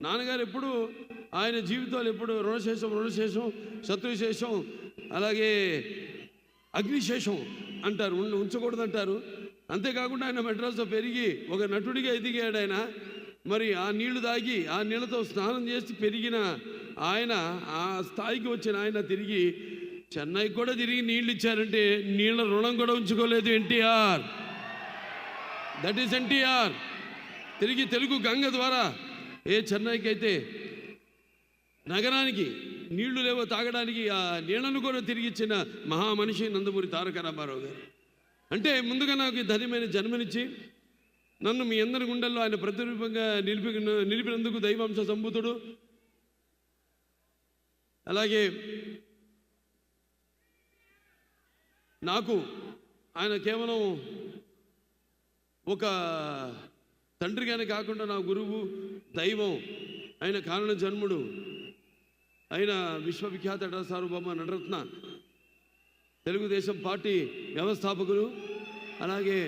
నాన్నగారు ఎప్పుడు ఆయన జీవితాలు ఎప్పుడు రుణశేషం శత్రుశేషం అలాగే అగ్నిశేషం అంటారు, ఉంచకూడదంటారు. అంతేకాకుండా ఆయన మెడ్రాస్లో పెరిగి ఒక నటుడిగా ఎదిగాడు ఆయన. మరి ఆ నీళ్లు తాగి ఆ నీళ్ళతో స్నానం చేసి పెరిగిన ఆయన, ఆ స్థాయికి వచ్చిన ఆయన తిరిగి చెన్నైకి కూడా తిరిగి నీళ్ళు ఇచ్చారంటే నీళ్ళ రుణం కూడా ఉంచుకోలేదు ఎన్టీఆర్. That is NTR. తిరిగి తెలుగు గంగ ద్వారా చెన్నైకి అయితే నగరానికి నీళ్లు లేవో తాగడానికి ఆ నీళ్లను కూడా తిరిగి ఇచ్చిన మహామనిషి నందమూరి తారక రామారావు గారు. అంటే ముందుగా నాకు ధన్యమైన జన్మనిచ్చి నన్ను మీ అందరి గుండెల్లో ఆయన ప్రతిరూపంగా నిలిపినందుకు దైవాంశ సంభూతుడు. అలాగే నాకు ఆయన కేవలం ఒక తండ్రిగానే కాకుండా నా గురువు, దైవం, ఆయన కారణ జన్ముడు, ఆయన విశ్వవిఖ్యాత నట సార్వభౌమ నటరత్న, తెలుగుదేశం పార్టీ వ్యవస్థాపకులు, అలాగే